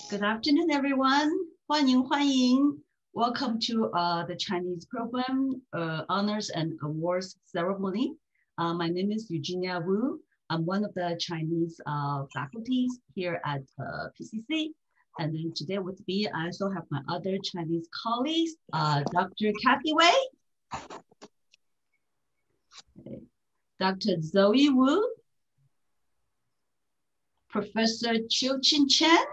Good afternoon, everyone. 欢迎欢迎. Welcome to the Chinese program honors and awards ceremony. My name is Eugenia Wu. I'm one of the Chinese faculties here at PCC. And then today with me, I also have my other Chinese colleagues, Dr. Kathy Wei, Dr. Zoe Wu, Professor Chiu Chin Chen,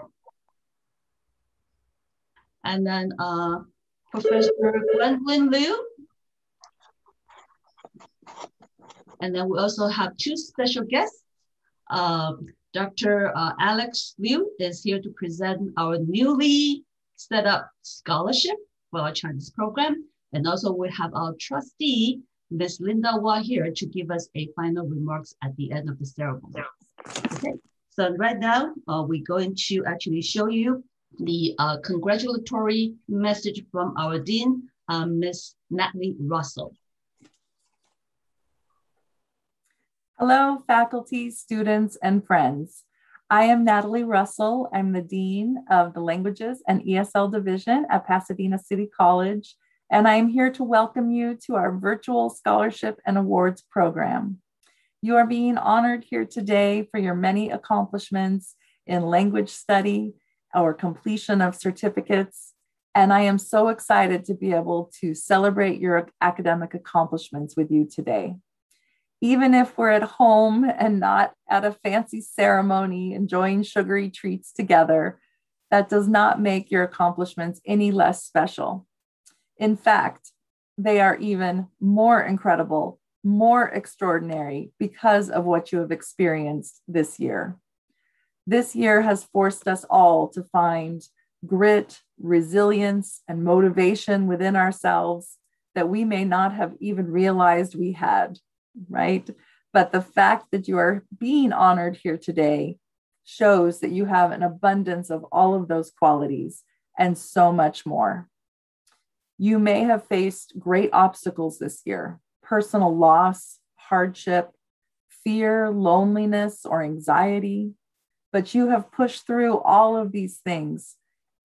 and then Professor Gwendolyn Liu. And then we also have two special guests. Dr. Alex Liu is here to present our newly set up scholarship for our Chinese program. And also we have our trustee, Ms. Linda Hua, here to give us a final remarks at the end of the ceremony. Okay, so right now we're going to actually show you the congratulatory message from our Dean, Ms. Natalie Russell. Hello, faculty, students, and friends. I am Natalie Russell. I'm the Dean of the Languages and ESL Division at Pasadena City College, and I am here to welcome you to our virtual scholarship and awards program. You are being honored here today for your many accomplishments in language study or completion of certificates, and I am so excited to be able to celebrate your academic accomplishments with you today. Even if we're at home and not at a fancy ceremony enjoying sugary treats together, that does not make your accomplishments any less special. In fact, they are even more incredible, more extraordinary because of what you have experienced this year. This year has forced us all to find grit, resilience, and motivation within ourselves that we may not have even realized we had. Right? But the fact that you are being honored here today shows that you have an abundance of all of those qualities and so much more. You may have faced great obstacles this year, personal loss, hardship, fear, loneliness, or anxiety, but you have pushed through all of these things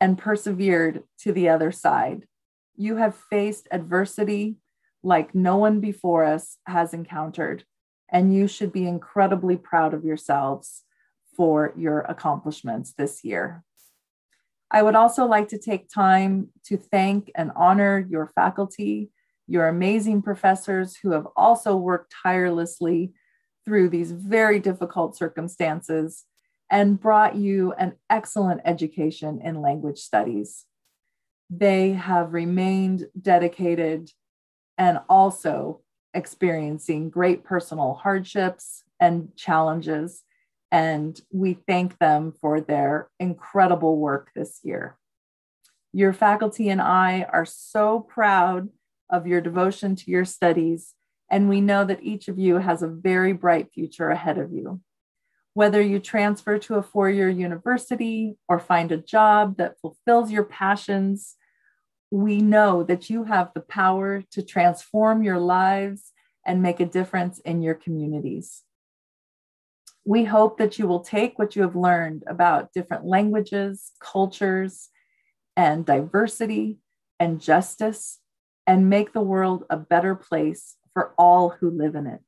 and persevered to the other side. You have faced adversity like no one before us has encountered, and you should be incredibly proud of yourselves for your accomplishments this year. I would also like to take time to thank and honor your faculty, your amazing professors who have also worked tirelessly through these very difficult circumstances and brought you an excellent education in language studies. They have remained dedicated and also experiencing great personal hardships and challenges. And we thank them for their incredible work this year. Your faculty and I are so proud of your devotion to your studies, and we know that each of you has a very bright future ahead of you. Whether you transfer to a four-year university or find a job that fulfills your passions, we know that you have the power to transform your lives and make a difference in your communities. We hope that you will take what you have learned about different languages, cultures, and diversity and justice and make the world a better place for all who live in it.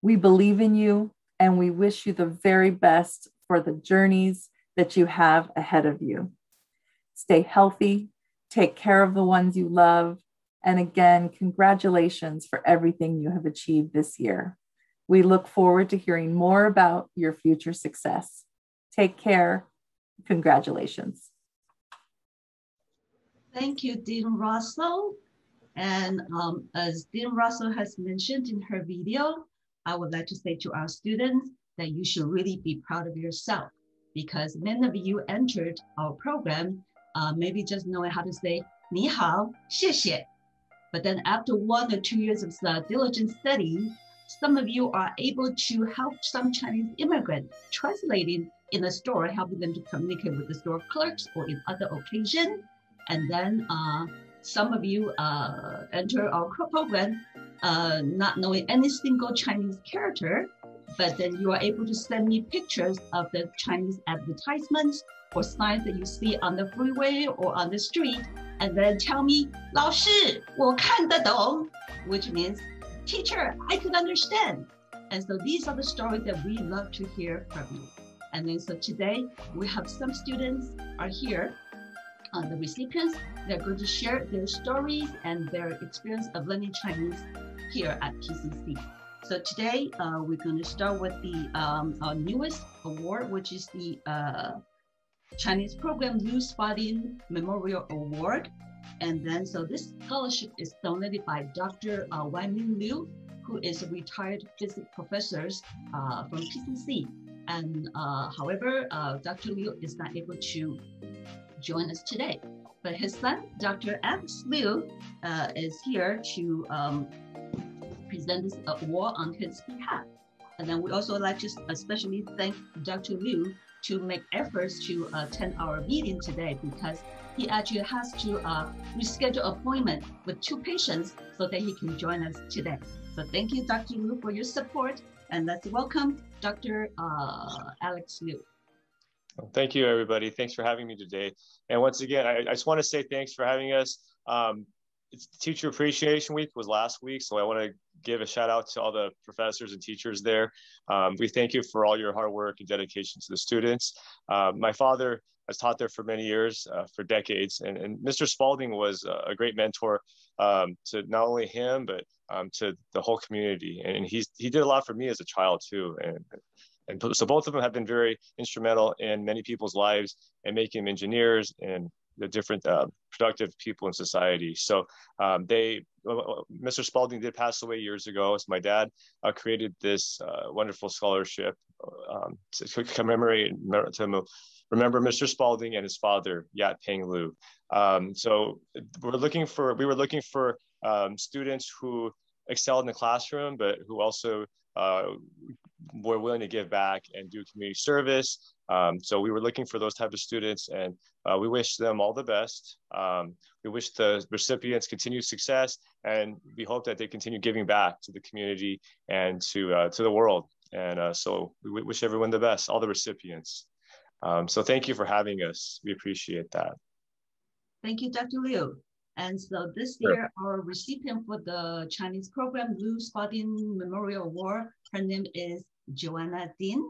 We believe in you and we wish you the very best for the journeys that you have ahead of you. Stay healthy. Take care of the ones you love. And again, congratulations for everything you have achieved this year. We look forward to hearing more about your future success. Take care. Congratulations. Thank you, Dean Russell. And as Dean Russell has mentioned in her video, I would like to say to our students that you should really be proud of yourself because many of you entered our program maybe just knowing how to say 你好,谢谢. But then after 1 or 2 years of diligent study, some of you are able to help some Chinese immigrants translating in a store, helping them to communicate with the store clerks or in other occasions. And then some of you enter our program not knowing any single Chinese character, but then you are able to send me pictures of the Chinese advertisements or signs that you see on the freeway or on the street, and then tell me, 老师,我看得懂, which means, teacher, I can understand. And so these are the stories that we love to hear from you. And then so today we have some students are here, the recipients, they're going to share their stories and their experience of learning Chinese here at PCC. So today we're going to start with the our newest award, which is the Chinese Program Blue Spotting Memorial Award. And then so this scholarship is donated by Dr. Wang Liu, who is a retired physics professor from PCC. And however, Dr. Liu is not able to join us today, but his son, Dr. Alex Liu, is here to present this award on his behalf. And then we also like to especially thank Dr. Liu to make efforts to attend our meeting today, because he actually has to reschedule appointment with 2 patients so that he can join us today. So thank you, Dr. Liu, for your support, and let's welcome Dr. Alex Liu. Thank you, everybody. Thanks for having me today. And once again, I just want to say thanks for having us. It's Teacher Appreciation Week was last week, so I want to give a shout out to all the professors and teachers there. We thank you for all your hard work and dedication to the students. My father has taught there for many years, for decades, and Mr. Spalding was a great mentor to not only him, but to the whole community. And he did a lot for me as a child too. And so both of them have been very instrumental in many people's lives and making them engineers and the different productive people in society. So Mr. Spalding did pass away years ago. So my dad created this wonderful scholarship to commemorate, to remember Mr. Spalding and his father, Yat Peng Liu. So we were looking for students who excelled in the classroom, but who also were willing to give back and do community service. So we were looking for those type of students, and we wish them all the best. We wish the recipients continued success, and we hope that they continue giving back to the community and to the world. And so we wish everyone the best, all the recipients. So thank you for having us. We appreciate that. Thank you, Dr. Liu. And so this year, our recipient for the Chinese Program Blue Spotting Memorial Award, her name is Joanna Dean.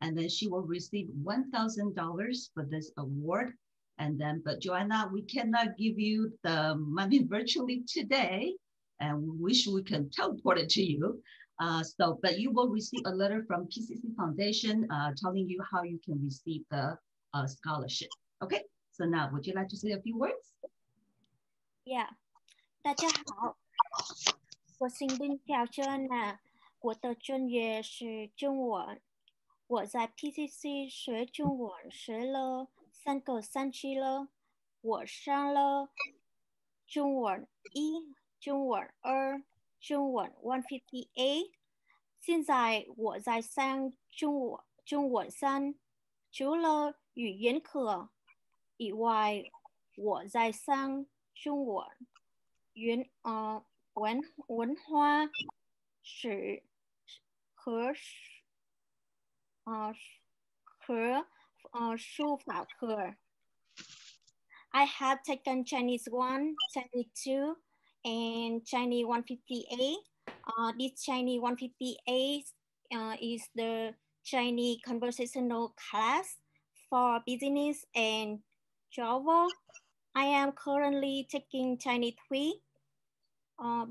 And then she will receive $1,000 for this award. And then, but Joanna, we cannot give you the money virtually today, and we wish we can teleport it to you. But you will receive a letter from PCC Foundation telling you how you can receive the scholarship. Okay, so now would you like to say a few words? Yeah. 大家好，我姓丁叫 Joanna， 我的专业是中文。我在 PCC 学中文学了3个星期了。我上了中文1、中文2、中文150A。现在我在上中文3，除了语言课以外，我在上中文文化史和书法课。I have taken Chinese 1, Chinese 2, and Chinese 150A. This Chinese 150A is the Chinese conversational class for business and Java. I am currently taking Chinese 3.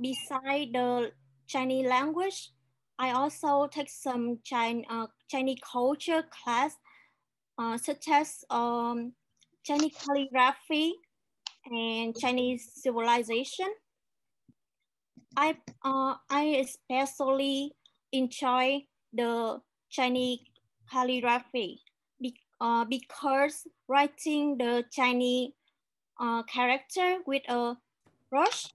Beside the Chinese language, I also take some Chinese culture class, such as Chinese calligraphy and Chinese civilization. I especially enjoy the Chinese calligraphy because writing the Chinese character with a brush,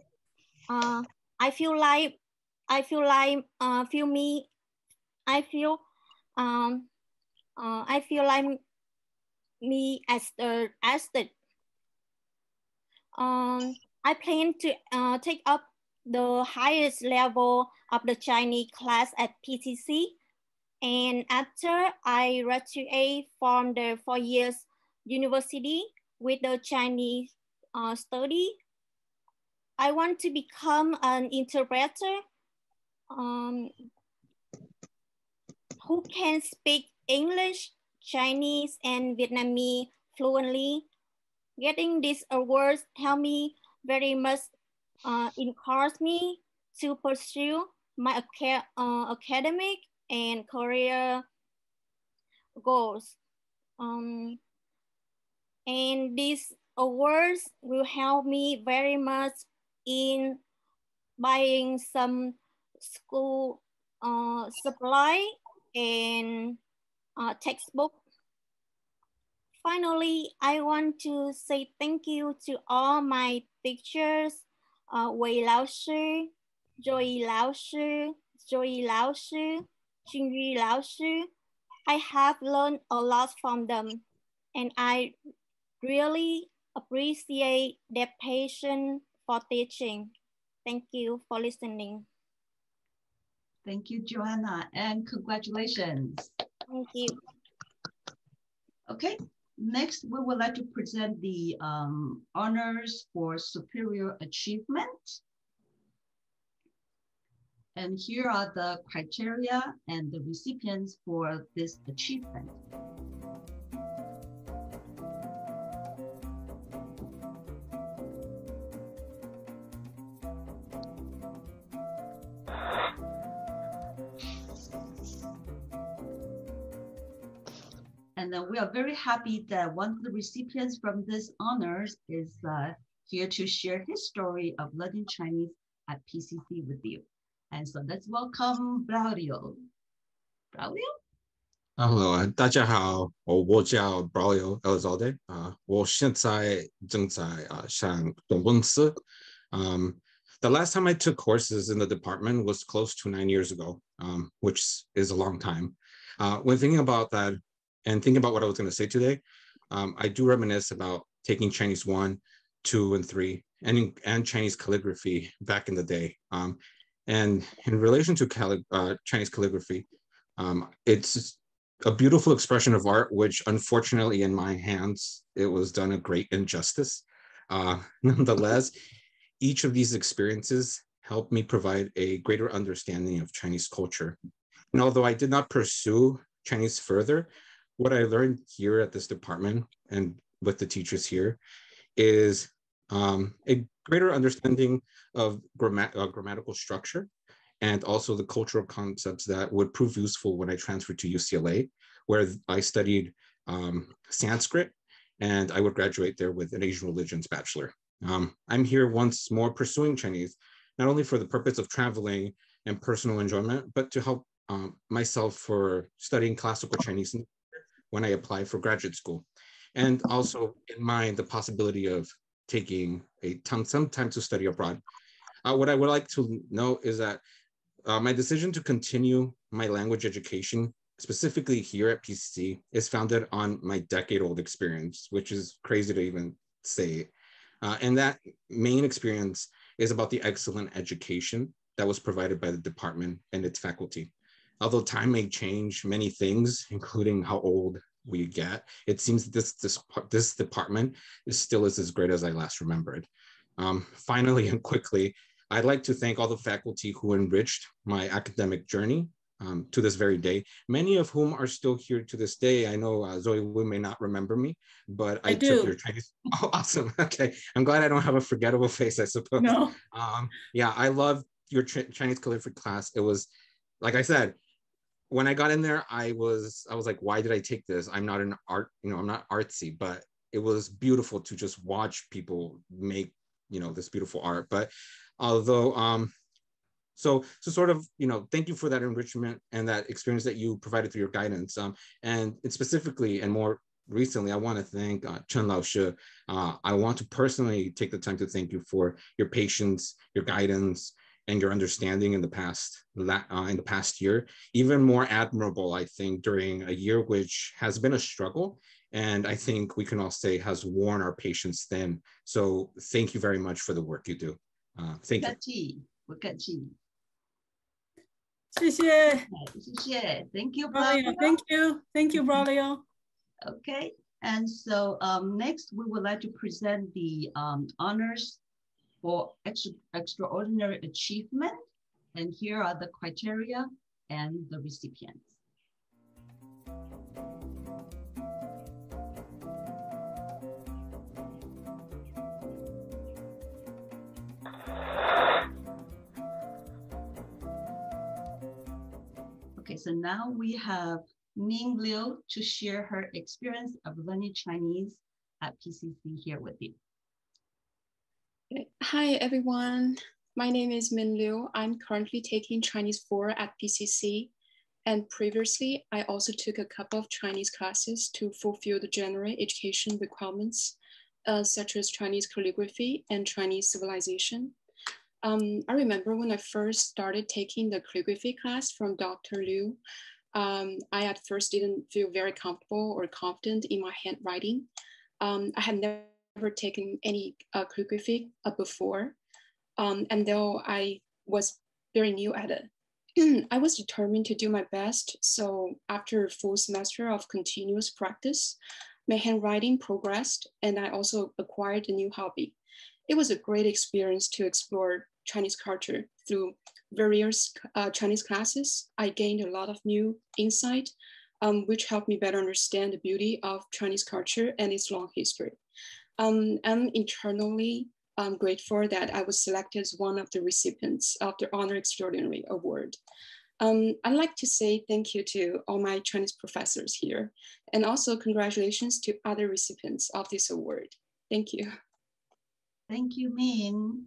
I feel like me as the artist. I plan to take up the highest level of the Chinese class at PCC. And after I graduate from the 4 years university with the Chinese study, I want to become an interpreter who can speak English, Chinese, and Vietnamese fluently. Getting these awards helped me very much, encourage me to pursue my academic and career goals. And these awards will help me very much in buying some school supply and textbook. Finally, I want to say thank you to all my teachers, Wei Lao Sư, Joey Lao Sư, Joey Lao Sư, Jingyu Lao Sư. I have learned a lot from them, and I really appreciate their passion for teaching. Thank you for listening. Thank you, Joanna, and congratulations. Thank you. Okay, next we would like to present the honors for superior achievement. And here are the criteria and the recipients for this achievement. And then we are very happy that one of the recipients from this honors is here to share his story of learning Chinese at PCC with you. And so let's welcome Braulio. Braulio? Hello， 大家好，我叫 Braulio Elizalde， 我现在正在上中文系。The last time I took courses in the department was close to 9 years ago, which is a long time. When thinking about that and thinking about what I was going to say today, I do reminisce about taking Chinese 1, 2, and 3, and Chinese calligraphy back in the day. And in relation to Chinese calligraphy, it's a beautiful expression of art, which unfortunately in my hands, it was done a great injustice. Nonetheless, each of these experiences helped me provide a greater understanding of Chinese culture. And although I did not pursue Chinese further, what I learned here at this department and with the teachers here is a greater understanding of grammatical structure, and also the cultural concepts that would prove useful when I transferred to UCLA, where I studied Sanskrit, and I would graduate there with an Asian religions bachelor. I'm here once more pursuing Chinese, not only for the purpose of traveling and personal enjoyment, but to help myself for studying classical Chinese when I apply for graduate school. And also in mind, the possibility of taking some time to study abroad. What I would like to know is that my decision to continue my language education, specifically here at PCC, is founded on my decade-old experience, which is crazy to even say. And that main experience is about the excellent education that was provided by the department and its faculty. Although time may change many things, including how old we get, it seems this department still is as great as I last remembered. Finally and quickly, I'd like to thank all the faculty who enriched my academic journey to this very day, many of whom are still here to this day. I know Zoe Wu may not remember me, but I took your Chinese. Oh, awesome. Okay. I'm glad I don't have a forgettable face, I suppose. No. Yeah, I love your Chinese calligraphy class. It was, like I said, when I got in there, I was like, why did I take this? I'm not an art, I'm not artsy, but it was beautiful to just watch people make, this beautiful art. But although, so sort of, thank you for that enrichment and that experience that you provided through your guidance. And specifically and more recently, I want to thank Chen Lao Shi. I want to personally take the time to thank you for your patience, your guidance, and your understanding in the past year. Even more admirable, I think, during a year which has been a struggle, and I think we can all say has worn our patience thin. So thank you very much for the work you do. Thank you. 谢谢 Thank you, Braulio. Braulio. Thank you, Braulio. Okay, and so next we would like to present the honors for extraordinary achievement. And here are the criteria and the recipients. Okay, so now we have Ming Liu to share her experience of learning Chinese at PCC here with you. Hi, everyone. My name is Min Liu. I'm currently taking Chinese 4 at PCC. And previously, I also took a couple of Chinese classes to fulfill the general education requirements, such as Chinese calligraphy and Chinese civilization. I remember when I first started taking the calligraphy class from Dr. Liu, I at first didn't feel very comfortable or confident in my handwriting. I had never taken any calligraphy before. And though I was very new at it, I was determined to do my best. So after a full semester of continuous practice, my handwriting progressed and I also acquired a new hobby. It was a great experience to explore Chinese culture through various Chinese classes. I gained a lot of new insight, which helped me better understand the beauty of Chinese culture and its long history. I'm internally grateful that I was selected as one of the recipients of the Honor Extraordinary Award. I'd like to say thank you to all my Chinese professors here, and also congratulations to other recipients of this award. Thank you. Thank you, Min.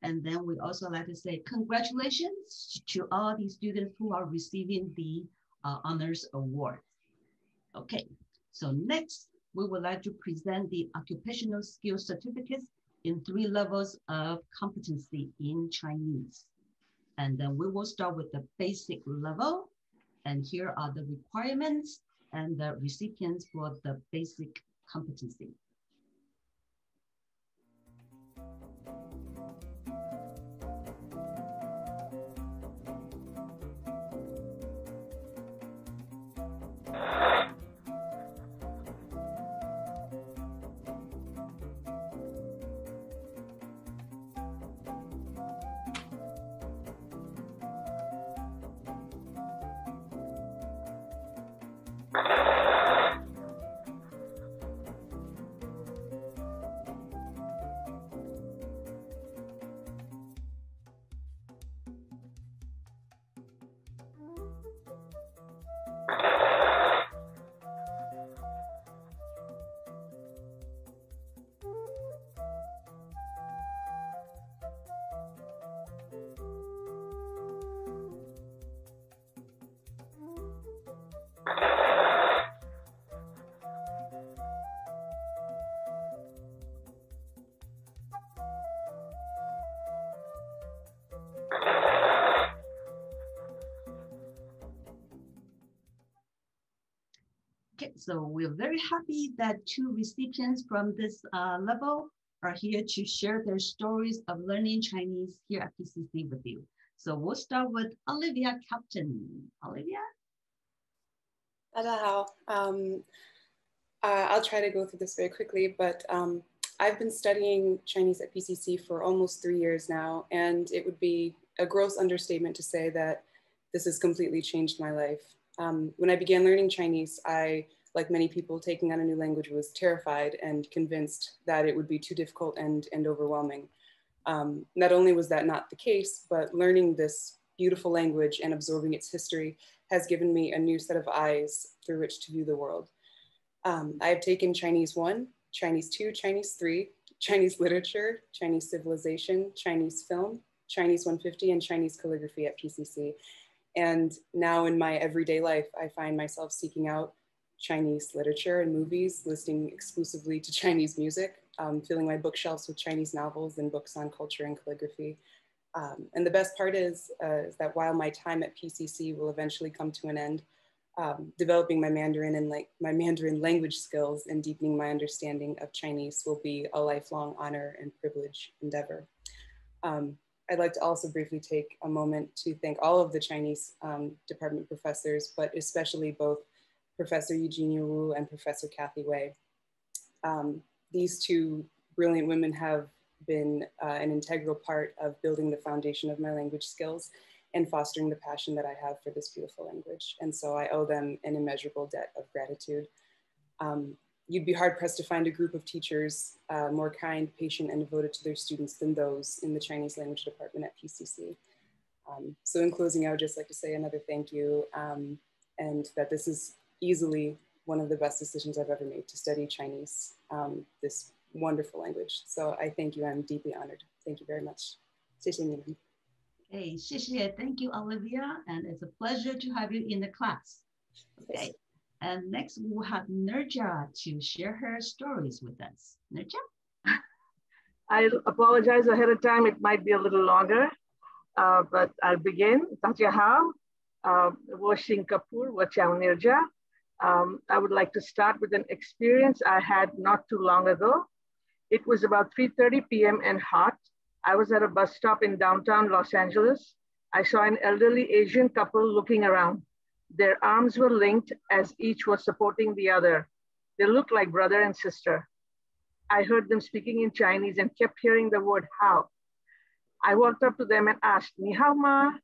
And then we also like to say congratulations to all the students who are receiving the Honors Award. Okay, so next we would like to present the occupational skills certificates in 3 levels of competency in Chinese. And then we will start with the basic level. And here are the requirements and the recipients for the basic competency. Okay, so we're very happy that 2 recipients from this level are here to share their stories of learning Chinese here at PCC with you. So we'll start with Olivia Captain. Olivia? 大家好. I'll try to go through this very quickly, but I've been studying Chinese at PCC for almost 3 years now, and it would be a gross understatement to say that this has completely changed my life. When I began learning Chinese, I, like many people taking on a new language, was terrified and convinced that it would be too difficult and overwhelming. Not only was that not the case, but learning this beautiful language and absorbing its history has given me a new set of eyes through which to view the world. I have taken Chinese 1, Chinese 2, Chinese 3, Chinese literature, Chinese civilization, Chinese film, Chinese 150, and Chinese calligraphy at PCC. And now in my everyday life, I find myself seeking out Chinese literature and movies, listening exclusively to Chinese music, filling my bookshelves with Chinese novels and books on culture and calligraphy. And the best part is that while my time at PCC will eventually come to an end, developing my Mandarin and my Mandarin language skills and deepening my understanding of Chinese will be a lifelong honor and privilege endeavor. I'd like to also briefly take a moment to thank all of the Chinese department professors, but especially both Professor Eugenia Wu and Professor Kathy Wei. These two brilliant women have been an integral part of building the foundation of my language skills and fostering the passion that I have for this beautiful language. And so I owe them an immeasurable debt of gratitude. You'd be hard pressed to find a group of teachers more kind, patient, and devoted to their students than those in the Chinese language department at PCC. So in closing, I would just like to say another thank you, and that this is easily one of the best decisions I've ever made to study Chinese, this wonderful language. So I thank you, I'm deeply honored. Thank you very much. 谢谢你们. Okay, 谢谢, thank you, Olivia, and it's a pleasure to have you in the class. Okay. And next, we will have Nurja to share her stories with us. Nurja? I apologize ahead of time. It might be a little longer, but I'll begin. Tatjahal, Washing Kapoor, Wachau Nurja. I would like to start with an experience I had not too long ago. It was about 3:30 p.m. and hot. I was at a bus stop in downtown Los Angeles. I saw an elderly Asian couple looking around. Their arms were linked as each was supporting the other. They looked like brother and sister. I heard them speaking in Chinese and kept hearing the word how. I walked up to them and asked, Ni hao ma?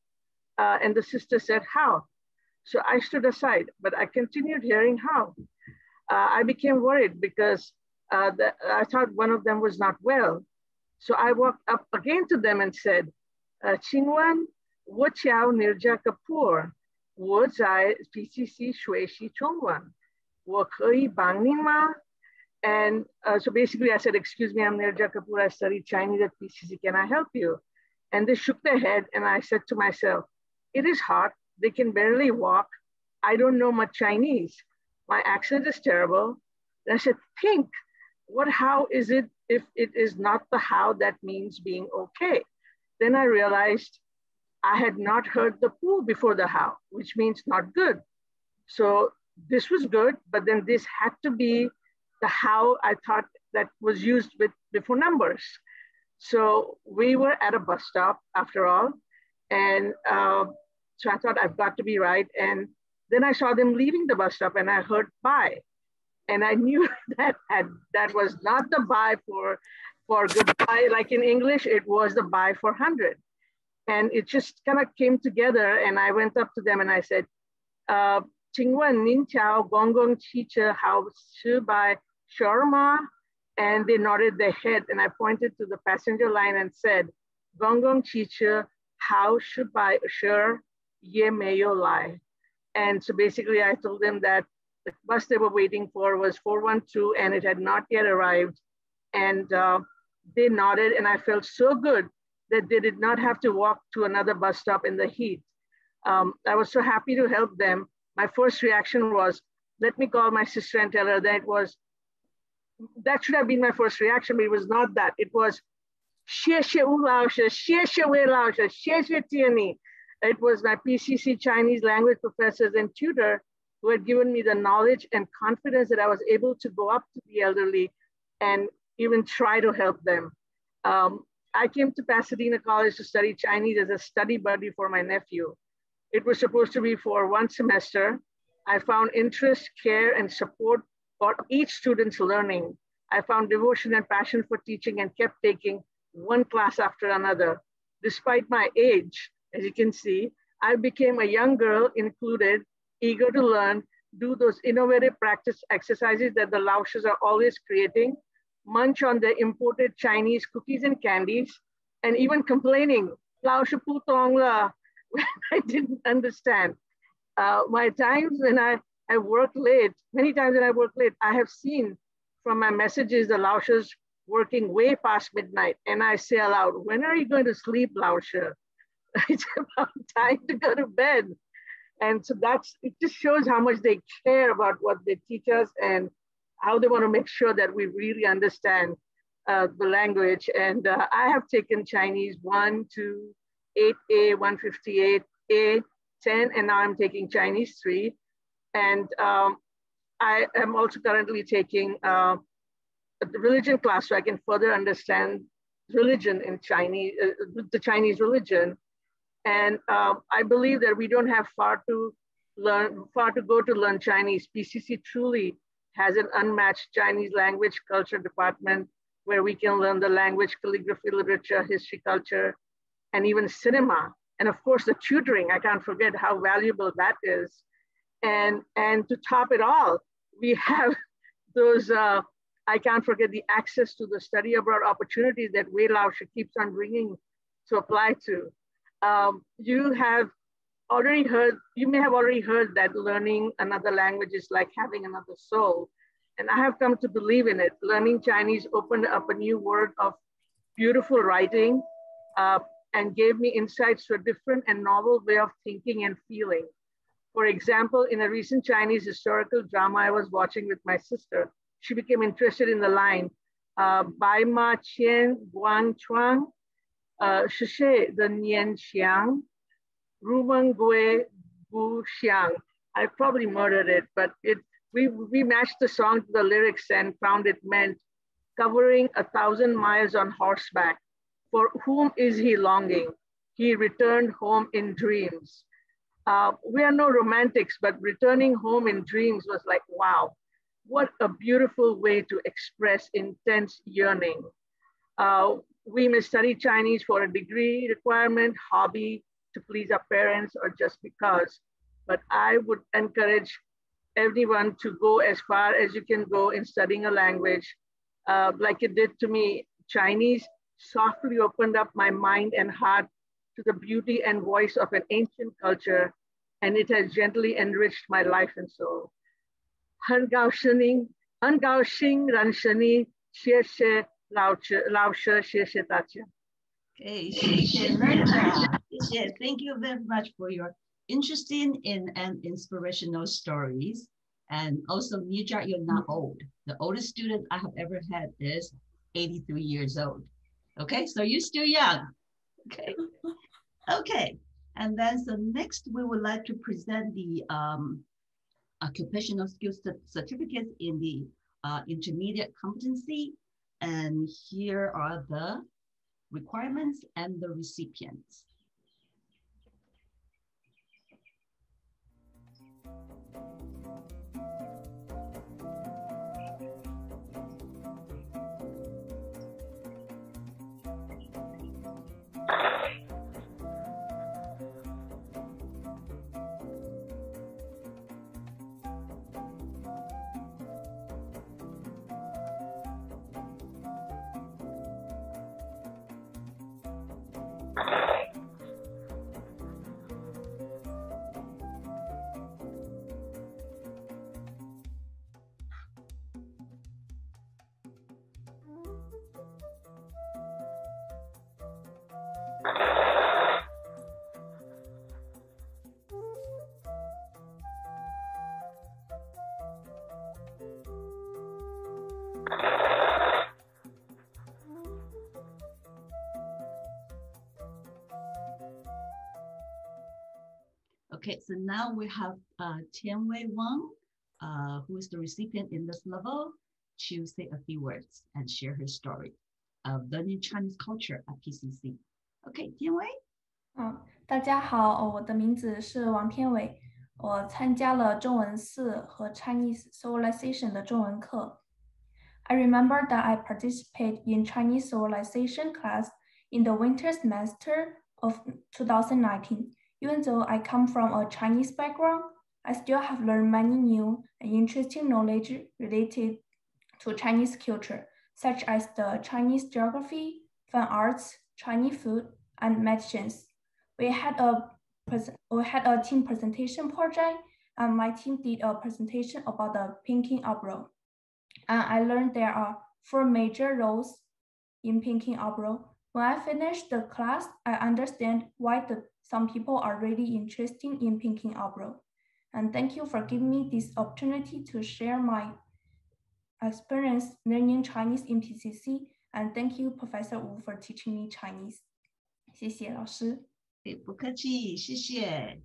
And the sister said, how? So I stood aside, but I continued hearing how. I became worried because I thought one of them was not well. So I walked up again to them and said, Qingwan, wo qiao Nirja Kapoor. 我在 PCC 学习中文，我可以帮您吗? And so basically I said, excuse me, I'm Nirja Kapoor, I studied Chinese at PCC, can I help you? And they shook their head and I said to myself, it is hot, they can barely walk, I don't know much Chinese, my accent is terrible. And I said, think, how is it if it is not the how that means being okay? Then I realized I had not heard the poo before the how, which means not good. So this was good, but then this had to be the how I thought that was used before numbers. So we were at a bus stop after all. And so I thought I've got to be right. And then I saw them leaving the bus stop and I heard bye. And I knew that was not the bye for goodbye. Like in English, it was the bye for 100. And it just kind of came together. And I went up to them and I said, Qingwen nin tiao gong teacher how shi bai sharma. And they nodded their head. And I pointed to the passenger line and said, gong teacher how shi bai sure ye mayo lai. And so basically I told them that the bus they were waiting for was 412 and it had not yet arrived. And they nodded and I felt so good that they did not have to walk to another bus stop in the heat. I was so happy to help them. My first reaction was, let me call my sister and tell her that should have been my first reaction, but it was not that. It was, it was my PCC Chinese language professors and tutor who had given me the knowledge and confidence that I was able to go up to the elderly and even try to help them. I came to Pasadena College to study Chinese as a study buddy for my nephew. It was supposed to be for one semester. I found interest, care, and support for each student's learning. I found devotion and passion for teaching and kept taking one class after another. Despite my age, as you can see, I became a young girl included, eager to learn, do those innovative practice exercises that the Laotians are always creating, munch on the imported Chinese cookies and candies, and even complaining, Laosha putong la, when I didn't understand. My times when I work late, many times when I work late, I have seen from my messages the Laotians working way past midnight. And I say aloud, when are you going to sleep, Laosha? It's about time to go to bed. And so it just shows how much they care about what they teach us and how they want to make sure that we really understand the language. And I have taken Chinese 1, 2, 8A, 158, A, 10, and now I'm taking Chinese 3. And I am also currently taking the religion class so I can further understand religion in Chinese, the Chinese religion. And I believe that we don't have far to go to learn Chinese. PCC truly has an unmatched Chinese language culture department where we can learn the language, calligraphy, literature, history, culture, and even cinema. And of course, the tutoring, I can't forget how valuable that is. And to top it all, we have those, I can't forget the access to the study abroad opportunities that Wei Laosha keeps on bringing to apply to. You may have already heard that learning another language is like having another soul. And I have come to believe in it. Learning Chinese opened up a new world of beautiful writing and gave me insights to a different and novel way of thinking and feeling. For example, in a recent Chinese historical drama I was watching with my sister, she became interested in the line, Bai Ma Qian Guan Chuang, Shi the Nian Xiang, Rumeng Gui Bu Xiang. I probably murdered it, but we matched the song to the lyrics and found it meant covering 1,000 miles on horseback. For whom is he longing? He returned home in dreams. We are no romantics, but returning home in dreams was like, wow, what a beautiful way to express intense yearning. We may study Chinese for a degree requirement, hobby, to please our parents, or just because. But I would encourage everyone to go as far as you can go in studying a language. Like it did to me, Chinese softly opened up my mind and heart to the beauty and voice of an ancient culture, and it has gently enriched my life and soul. 很高兴认识你，谢谢老师，谢谢大家。 Okay, 谢谢Linda. 谢谢. Thank you very much for your interesting and inspirational stories. And also, Nijat, you're not old. The oldest student I have ever had is 83 years old. Okay, so you're still young. Okay, okay. And then so next we would like to present the occupational skills certificates in the intermediate competency. And here are the requirements and the recipients. Okay, so now we have Tianwei Wong, who is the recipient in this level, to say a few words and share her story of learning Chinese culture at PCC. Okay, Tianwei. 大家好，我的名字是王天伟，我参加了中文4和 Chinese Civilization 的中文课。I remember that I participated in Chinese Civilization class in the winter semester of 2019. Even though I come from a Chinese background, I still have learned many new and interesting knowledge related to Chinese culture, such as the Chinese geography, fine arts, Chinese food, and medicines. We had a team presentation project, and my team did a presentation about the pinking up role. And I learned there are 4 major roles in pinking up role. When I finished the class, I understand why some people are really interested in pinking up role. And thank you for giving me this opportunity to share my experience learning Chinese in PCC. And thank you, Professor Wu, for teaching me Chinese. 谢谢老师。不客气，谢谢。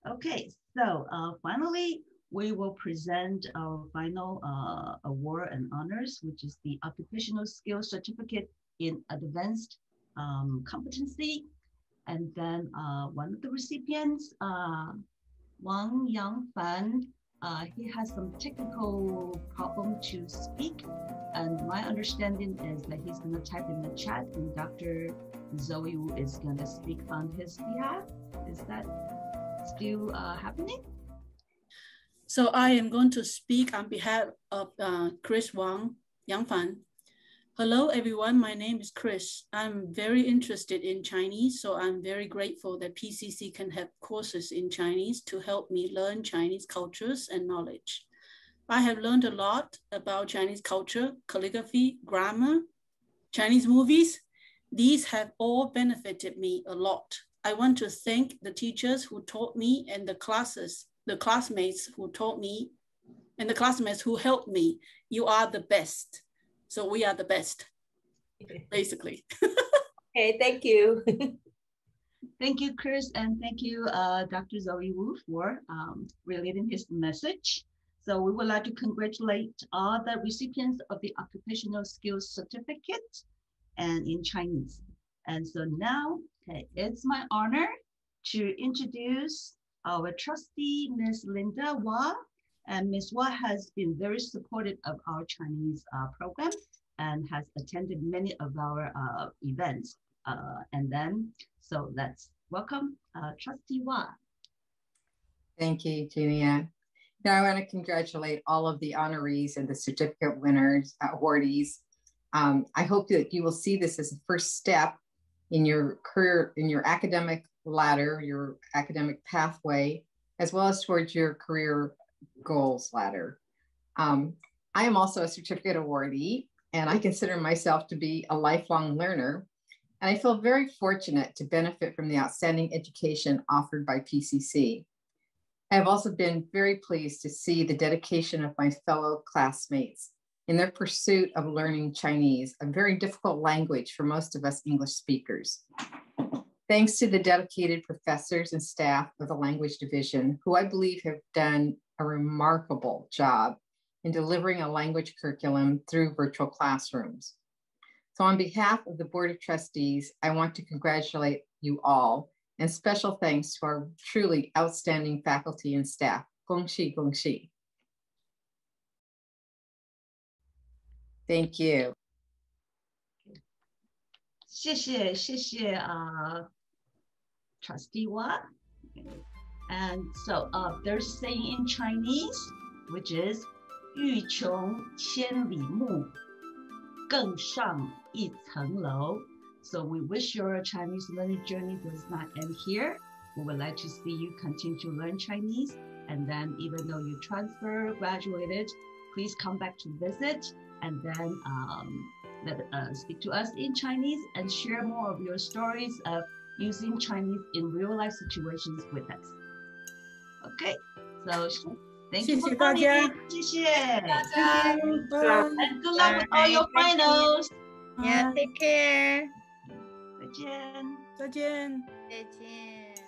Okay, so finally, we will present our final award and honors, which is the Occupational Skills Certificate in Advanced Competency. And then one of the recipients, Wong Fan, he has some technical problem to speak. And my understanding is that he's gonna type in the chat and Dr. Zoe Wu is gonna speak on his behalf. Is that still happening? So I am going to speak on behalf of Chris Wong, Fan. Hello, everyone. My name is Chris. I'm very interested in Chinese, so I'm very grateful that PCC can have courses in Chinese to help me learn Chinese cultures and knowledge. I have learned a lot about Chinese culture, calligraphy, grammar, Chinese movies. These have all benefited me a lot. I want to thank the teachers who taught me and the classmates who taught me, and the classmates who helped me. You are the best. So we are the best, basically. Okay, thank you. Thank you, Chris, and thank you, Dr. Zoe Wu, for relating his message. So we would like to congratulate all the recipients of the Occupational Skills Certificate and in Chinese. And so now, okay, it's my honor to introduce our trustee, Ms. Linda Wah. And Ms. Wah has been very supportive of our Chinese program and has attended many of our events. So let's welcome Trustee Wah. Thank you, Julia. Now I want to congratulate all of the honorees and the certificate winners, awardees. I hope that you will see this as a first step in your career, in your academic ladder, your academic pathway, as well as towards your career goals ladder. I am also a certificate awardee, and I consider myself to be a lifelong learner. And I feel very fortunate to benefit from the outstanding education offered by PCC. I have also been very pleased to see the dedication of my fellow classmates in their pursuit of learning Chinese, a very difficult language for most of us English speakers. Thanks to the dedicated professors and staff of the language division, who I believe have done a remarkable job in delivering a language curriculum through virtual classrooms. So on behalf of the Board of Trustees, I want to congratulate you all, and special thanks to our truly outstanding faculty and staff. Gongxi, gongxi. Thank you. 谢谢 Trustee Wah. And so there's a saying in Chinese, which is 欲穷千里目，更上一层楼. So we wish your Chinese learning journey does not end here. We would like to see you continue to learn Chinese. And then even though you transfer, graduated, please come back to visit and then speak to us in Chinese and share more of your stories of using Chinese in real life situations with us. Okay, so thank you for coming. 谢谢大家. And good luck with all your finals. Yeah, take care. 再见。再见。再见。